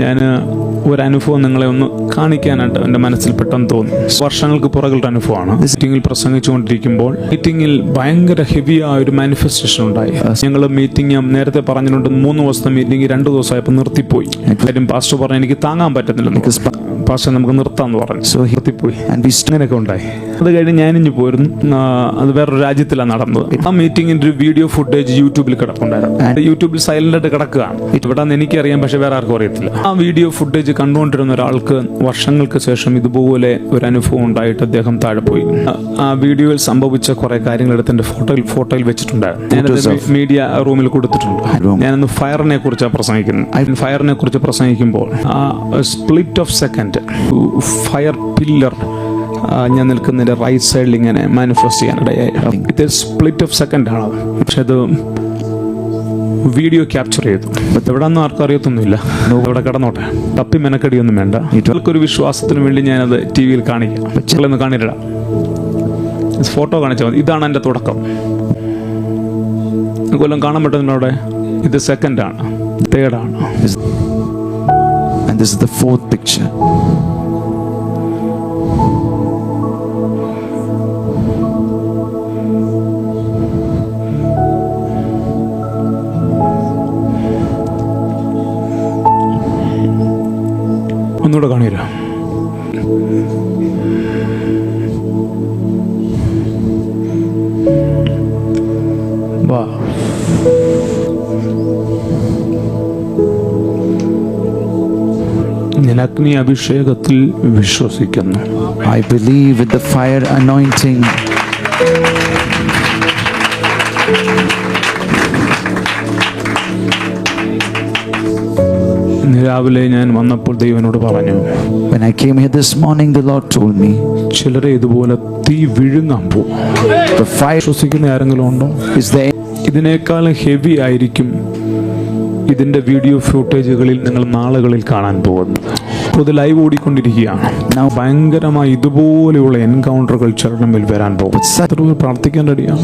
ഞാൻ ഒരനുഭവം നിങ്ങളെ ഒന്ന് കാണിക്കാനായിട്ട് എൻ്റെ മനസ്സിൽ പെട്ടെന്ന് തോന്നി. വർഷങ്ങൾക്ക് പുറകുള്ള അനുഭവമാണ്. മീറ്റിങ്ങിൽ പ്രസംഗിച്ചുകൊണ്ടിരിക്കുമ്പോൾ മീറ്റിങ്ങിൽ ഭയങ്കര ഹെവിയായ ഒരു മാനിഫെസ്റ്റേഷൻ ഉണ്ടായി. ഞങ്ങൾ മീറ്റിംഗ് നേരത്തെ പറഞ്ഞിട്ടുണ്ട് 3 ദിവസത്തെ മീറ്റിംഗ് 2 ദിവസമായപ്പോൾ നിർത്തിപ്പോയി. കാര്യം പാസ്റ്റർ പറഞ്ഞു എനിക്ക് താങ്ങാൻ പറ്റുന്നില്ല, പാസ്റ്റർ നമുക്ക് നിർത്താമെന്ന് പറഞ്ഞു. നിർത്തിപ്പോയി. അങ്ങനെയൊക്കെ ഉണ്ടായി. അത് കഴിഞ്ഞ് ഞാനിഞ്ഞ് പോയിരുന്നു. അത് വേറൊരു രാജ്യത്തിലാണ് നടന്നത്. ആ മീറ്റിങ്ങിൻ്റെ ഒരു വീഡിയോ ഫുട്ടേജ് യൂട്യൂബിൽ കിടപ്പുണ്ടായിരുന്നു. യൂട്യൂബിൽ സൈലന്റ് ആയിട്ട് കിടക്കുകയാണ്. ഇവിടെ നിന്ന് എനിക്കറിയാം, പക്ഷെ വേറെ ആർക്കും അറിയത്തില്ല. ആ വീഡിയോ ഫുട്ടേജ് കണ്ടുകൊണ്ടിരുന്ന ഒരാൾക്ക് വർഷങ്ങൾക്ക് ശേഷം ഇതുപോലെ ഒരു അനുഭവം ഉണ്ടായിട്ട് അദ്ദേഹം താഴെ പോയി. ആ വീഡിയോയിൽ സംഭവിച്ച കുറെ കാര്യങ്ങൾ എടുത്ത് എന്റെ ഫോട്ടോയിൽ വെച്ചിട്ടുണ്ടായിരുന്നു. ഞാനത് മീഡിയ റൂമിൽ കൊടുത്തിട്ടുണ്ട്. ഞാനൊന്ന് ഫയറിനെ കുറിച്ചാണ് പ്രസംഗിക്കുന്നത്. ഫയറിനെ കുറിച്ച് പ്രസംഗിക്കുമ്പോൾ ആ split of second fire pillar ഞാൻ നിൽക്കുന്നതിന്റെ റൈറ്റ് സൈഡിൽ ഇങ്ങനെ മാനിഫെസ്റ്റ് ചെയ്യാനിടയായി. ഇത് സ്പ്ലിറ്റ് ഓഫ് സെക്കൻഡ് ആണ്. പക്ഷെ അത് വീഡിയോ ക്യാപ്ചർ ചെയ്തു. എവിടെയൊന്നും ആർക്കും അറിയത്തൊന്നുമില്ല. ഇവിടെ കിടന്നോട്ടെ, തപ്പി മെനക്കടിയൊന്നും വേണ്ട. ഇവർക്കൊരു വിശ്വാസത്തിന് വേണ്ടി ഞാനത് TV യിൽ കാണിക്കാം. ചിലൊന്ന് കാണിടാം, ഫോട്ടോ കാണിച്ചാൽ മതി. ഇതാണ് എൻ്റെ തുടക്കം. കൊല്ലം കാണാൻ പറ്റുന്നുണ്ട് അവിടെ. ഇത് സെക്കൻഡാണ്, തേർഡാണ്. And this is the 4th picture. ഒന്നുകൂടെ കാണില്ല. വാ, ഞാൻ അഗ്നി അഭിഷേകത്തിൽ വിശ്വസിക്കുന്നു. I believe with the fire anointing. രാവിലെ ഞാൻ വന്നപ്പോൾ ദൈവനോട് പറഞ്ഞു, When I came here this morning, the Lord told me, ചിലരെ ഇതുപോലെ തീ വിഴുങ്ങാൻ പോകും. the fire വിശ്വസിക്കുന്ന ആരെങ്കിലും ഉണ്ടോ? is there. ഇതിനേക്കാൾ ഹെവി ആയിരിക്കും ഇതിന്റെ വീഡിയോ ഫുട്ടേജുകളിൽ നിങ്ങൾ നാളുകളിൽ കാണാൻ പോകുന്നത്. ഇത് ലൈവ് ഓടിക്കൊണ്ടിരിക്കുകയാണ്. ഭയങ്കരമായി ഇതുപോലെയുള്ള എൻകൗണ്ടറുകൾ ചിലരുടെ മേൽ വരാൻ പോകും. പ്രാർത്ഥിക്കാൻ റെഡിയാണ്.